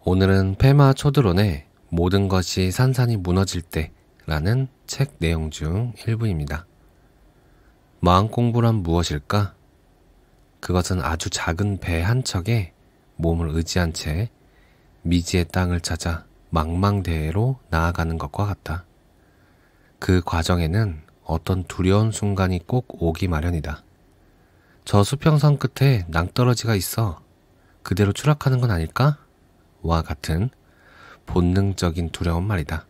오늘은 페마 초드론의 모든 것이 산산이 무너질 때라는 책 내용 중 일부입니다. 마음 공부란 무엇일까? 그것은 아주 작은 배 한 척에 몸을 의지한 채 미지의 땅을 찾아 망망대해로 나아가는 것과 같다. 그 과정에는 어떤 두려운 순간이 꼭 오기 마련이다. 저 수평선 끝에 낭떠러지가 있어. 그대로 추락하는 건 아닐까? 와 같은 본능적인 두려움 말이다.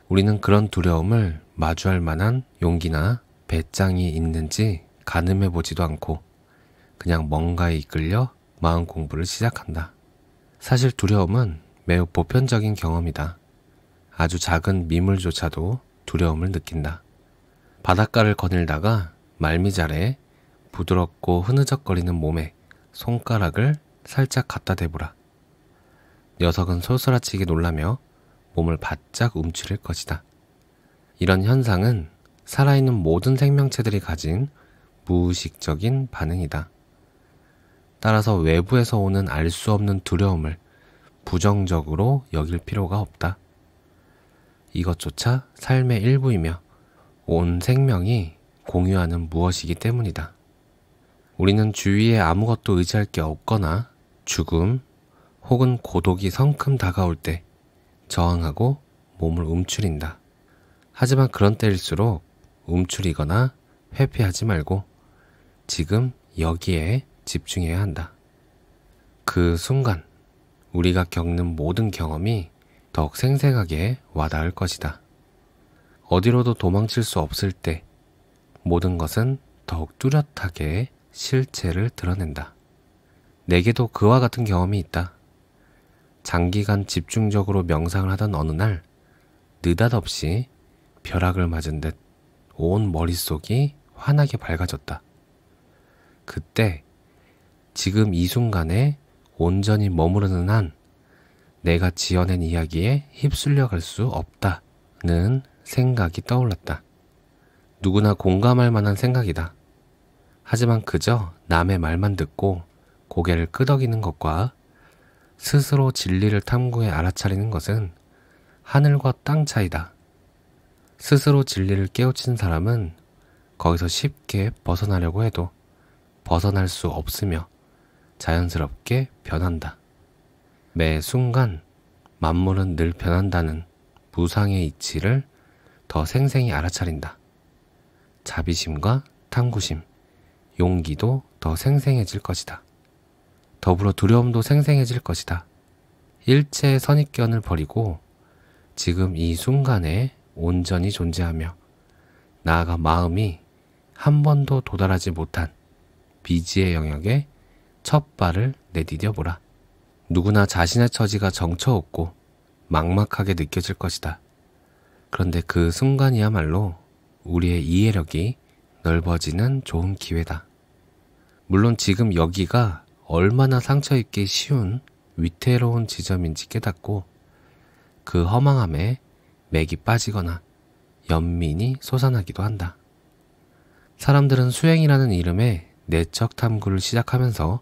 우리는 그런 두려움을 마주할 만한 용기나 배짱이 있는지 가늠해 보지도 않고 그냥 뭔가에 이끌려 마음 공부를 시작한다. 사실 두려움은 매우 보편적인 경험이다. 아주 작은 미물조차도 두려움을 느낀다. 바닷가를 거닐다가 말미잘에 부드럽고 흐느적거리는 몸에 손가락을 살짝 갖다 대보라. 녀석은 솔솔아치게 놀라며 몸을 바짝 움츠릴 것이다. 이런 현상은 살아있는 모든 생명체들이 가진 무의식적인 반응이다. 따라서 외부에서 오는 알 수 없는 두려움을 부정적으로 여길 필요가 없다. 이것조차 삶의 일부이며 온 생명이 공유하는 무엇이기 때문이다. 우리는 주위에 아무것도 의지할 게 없거나 죽음 혹은 고독이 성큼 다가올 때 저항하고 몸을 움츠린다. 하지만 그런 때일수록 움츠리거나 회피하지 말고 지금 여기에 집중해야 한다. 그 순간 우리가 겪는 모든 경험이 더욱 생생하게 와닿을 것이다. 어디로도 도망칠 수 없을 때 모든 것은 더욱 뚜렷하게 실체를 드러낸다. 내게도 그와 같은 경험이 있다. 장기간 집중적으로 명상을 하던 어느 날 느닷없이 벼락을 맞은 듯 온 머릿속이 환하게 밝아졌다. 그때 지금 이 순간에 온전히 머무르는 한 내가 지어낸 이야기에 휩쓸려 갈 수 없다는 생각이 떠올랐다. 누구나 공감할 만한 생각이다. 하지만 그저 남의 말만 듣고 고개를 끄덕이는 것과 스스로 진리를 탐구해 알아차리는 것은 하늘과 땅 차이다. 스스로 진리를 깨우친 사람은 거기서 쉽게 벗어나려고 해도 벗어날 수 없으며 자연스럽게 변한다. 매 순간 만물은 늘 변한다는 무상의 이치를 더 생생히 알아차린다. 자비심과 탐구심, 용기도 더 생생해질 것이다. 더불어 두려움도 생생해질 것이다. 일체의 선입견을 버리고 지금 이 순간에 온전히 존재하며 나아가 마음이 한 번도 도달하지 못한 미지의 영역에 첫 발을 내디뎌 보라. 누구나 자신의 처지가 정처없고 막막하게 느껴질 것이다. 그런데 그 순간이야말로 우리의 이해력이 넓어지는 좋은 기회다. 물론 지금 여기가 얼마나 상처입기 쉬운 위태로운 지점인지 깨닫고 그 허망함에 맥이 빠지거나 연민이 솟아나기도 한다. 사람들은 수행이라는 이름의 내적 탐구를 시작하면서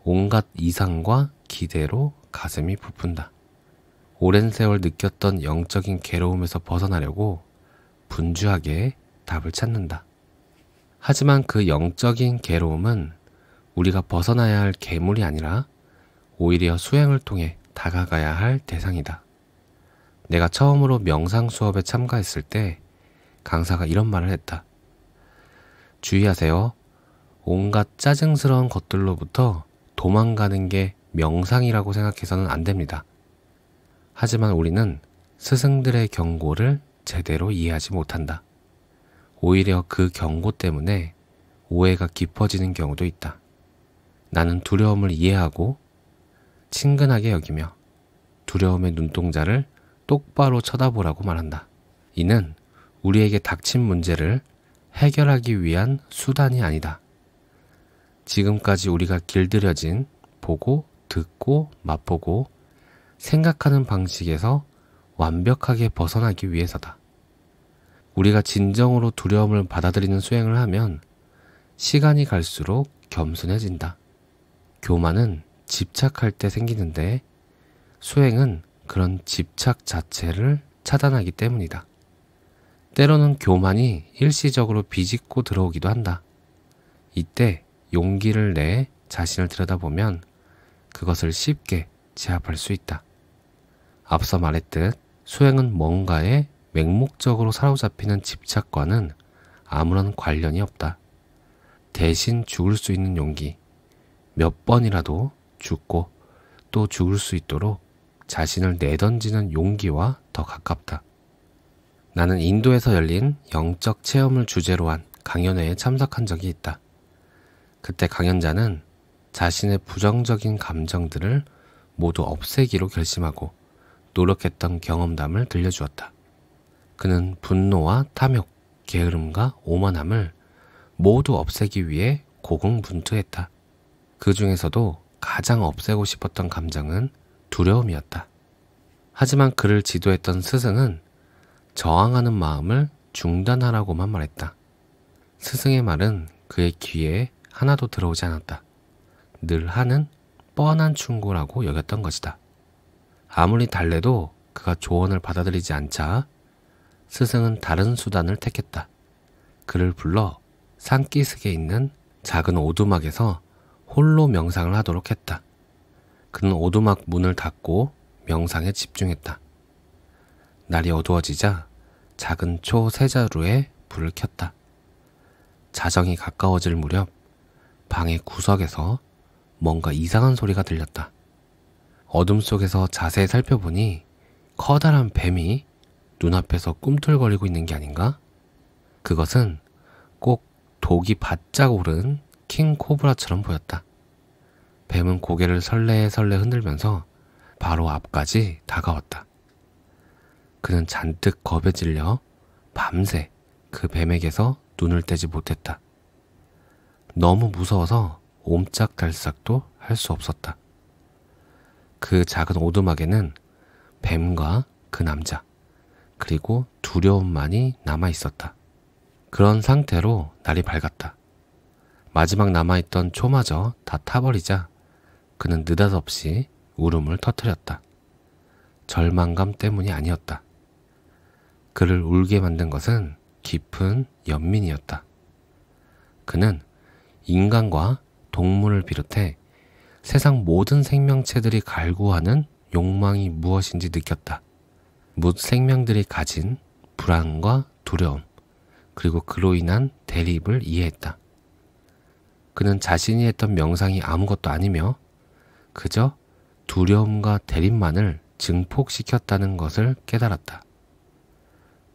온갖 이상과 기대로 가슴이 부푼다. 오랜 세월 느꼈던 영적인 괴로움에서 벗어나려고 분주하게 답을 찾는다. 하지만 그 영적인 괴로움은 우리가 벗어나야 할 괴물이 아니라 오히려 수행을 통해 다가가야 할 대상이다. 내가 처음으로 명상 수업에 참가했을 때 강사가 이런 말을 했다. 주의하세요. 온갖 짜증스러운 것들로부터 도망가는 게 명상이라고 생각해서는 안 됩니다. 하지만 우리는 스승들의 경고를 제대로 이해하지 못한다. 오히려 그 경고 때문에 오해가 깊어지는 경우도 있다. 나는 두려움을 이해하고 친근하게 여기며 두려움의 눈동자를 똑바로 쳐다보라고 말한다. 이는 우리에게 닥친 문제를 해결하기 위한 수단이 아니다. 지금까지 우리가 길들여진 보고, 듣고, 맛보고, 생각하는 방식에서 완벽하게 벗어나기 위해서다. 우리가 진정으로 두려움을 받아들이는 수행을 하면 시간이 갈수록 겸손해진다. 교만은 집착할 때 생기는데 수행은 그런 집착 자체를 차단하기 때문이다. 때로는 교만이 일시적으로 비집고 들어오기도 한다. 이때 용기를 내 자신을 들여다보면 그것을 쉽게 제압할 수 있다. 앞서 말했듯 수행은 뭔가에 맹목적으로 사로잡히는 집착과는 아무런 관련이 없다. 대신 죽을 수 있는 용기, 몇 번이라도 죽고 또 죽을 수 있도록 자신을 내던지는 용기와 더 가깝다. 나는 인도에서 열린 영적 체험을 주제로 한 강연회에 참석한 적이 있다. 그때 강연자는 자신의 부정적인 감정들을 모두 없애기로 결심하고 노력했던 경험담을 들려주었다. 그는 분노와 탐욕, 게으름과 오만함을 모두 없애기 위해 고군분투했다. 그 중에서도 가장 없애고 싶었던 감정은 두려움이었다. 하지만 그를 지도했던 스승은 저항하는 마음을 중단하라고만 말했다. 스승의 말은 그의 귀에 하나도 들어오지 않았다. 늘 하는 뻔한 충고라고 여겼던 것이다. 아무리 달래도 그가 조언을 받아들이지 않자 스승은 다른 수단을 택했다. 그를 불러 산기슭에 있는 작은 오두막에서 홀로 명상을 하도록 했다. 그는 오두막 문을 닫고 명상에 집중했다. 날이 어두워지자 작은 초 세자루에 불을 켰다. 자정이 가까워질 무렵 방의 구석에서 뭔가 이상한 소리가 들렸다. 어둠 속에서 자세히 살펴보니 커다란 뱀이 눈앞에서 꿈틀거리고 있는 게 아닌가? 그것은 꼭 독이 바짝 오른 킹코브라처럼 보였다. 뱀은 고개를 설레설레 흔들면서 바로 앞까지 다가왔다. 그는 잔뜩 겁에 질려 밤새 그 뱀에게서 눈을 떼지 못했다. 너무 무서워서 옴짝달싹도 할 수 없었다. 그 작은 오두막에는 뱀과 그 남자, 그리고 두려움만이 남아있었다. 그런 상태로 날이 밝았다. 마지막 남아있던 초마저 다 타버리자 그는 느닷없이 울음을 터뜨렸다. 절망감 때문이 아니었다. 그를 울게 만든 것은 깊은 연민이었다. 그는 인간과 동물을 비롯해 세상 모든 생명체들이 갈구하는 욕망이 무엇인지 느꼈다. 뭇 생명들이 가진 불안과 두려움, 그리고 그로 인한 대립을 이해했다. 그는 자신이 했던 명상이 아무것도 아니며 그저 두려움과 대립만을 증폭시켰다는 것을 깨달았다.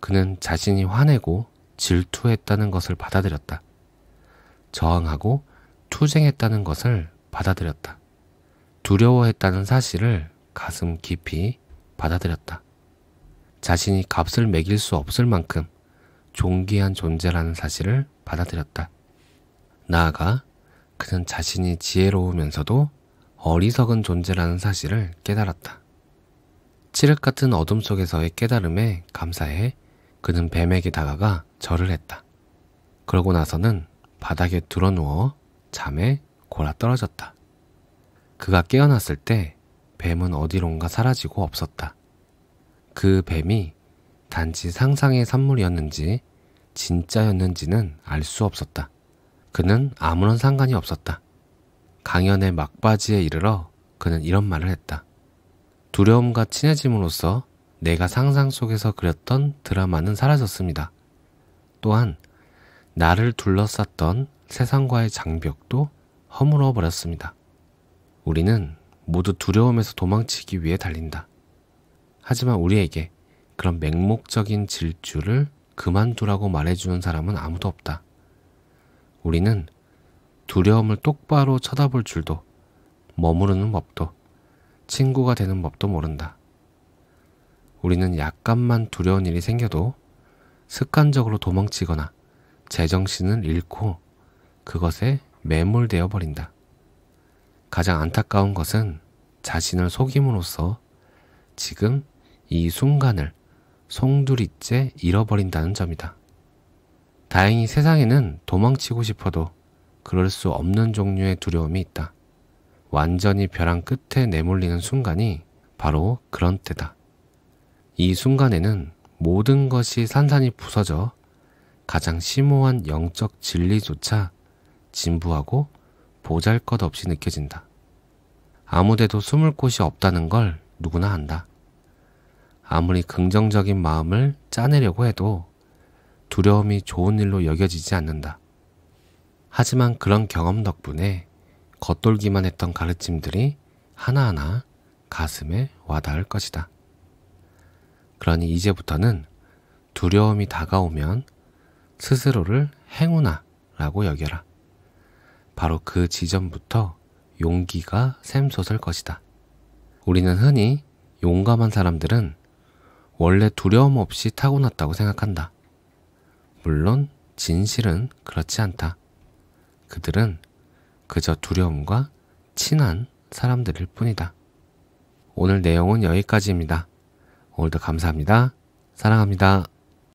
그는 자신이 화내고 질투했다는 것을 받아들였다. 저항하고 투쟁했다는 것을 받아들였다. 두려워했다는 사실을 가슴 깊이 받아들였다. 자신이 값을 매길 수 없을 만큼 존귀한 존재라는 사실을 받아들였다. 나아가 그는 자신이 지혜로우면서도 어리석은 존재라는 사실을 깨달았다. 칠흑 같은 어둠 속에서의 깨달음에 감사해 그는 뱀에게 다가가 절을 했다. 그러고 나서는 바닥에 드러누워 잠에 골아떨어졌다. 그가 깨어났을 때 뱀은 어디론가 사라지고 없었다. 그 뱀이 단지 상상의 산물이었는지 진짜였는지는 알 수 없었다. 그는 아무런 상관이 없었다. 강연의 막바지에 이르러 그는 이런 말을 했다. 두려움과 친해짐으로써 내가 상상 속에서 그렸던 드라마는 사라졌습니다. 또한 나를 둘러쌌던 세상과의 장벽도 허물어 버렸습니다. 우리는 모두 두려움에서 도망치기 위해 달린다. 하지만 우리에게 그런 맹목적인 질주를 그만두라고 말해주는 사람은 아무도 없다. 우리는 두려움을 똑바로 쳐다볼 줄도, 머무르는 법도, 친구가 되는 법도 모른다. 우리는 약간만 두려운 일이 생겨도 습관적으로 도망치거나 제정신을 잃고 그것에 매몰되어 버린다. 가장 안타까운 것은 자신을 속임으로써 지금 이 순간을 송두리째 잃어버린다는 점이다. 다행히 세상에는 도망치고 싶어도 그럴 수 없는 종류의 두려움이 있다. 완전히 벼랑 끝에 내몰리는 순간이 바로 그런 때다. 이 순간에는 모든 것이 산산이 부서져 가장 심오한 영적 진리조차 진부하고 보잘것없이 느껴진다. 아무데도 숨을 곳이 없다는 걸 누구나 안다. 아무리 긍정적인 마음을 짜내려고 해도 두려움이 좋은 일로 여겨지지 않는다. 하지만 그런 경험 덕분에 겉돌기만 했던 가르침들이 하나하나 가슴에 와닿을 것이다. 그러니 이제부터는 두려움이 다가오면 스스로를 행운아라고 여겨라. 바로 그 지점부터 용기가 샘솟을 것이다. 우리는 흔히 용감한 사람들은 원래 두려움 없이 타고났다고 생각한다. 물론 진실은 그렇지 않다. 그들은 그저 두려움과 친한 사람들일 뿐이다. 오늘 내용은 여기까지입니다. 오늘도 감사합니다. 사랑합니다.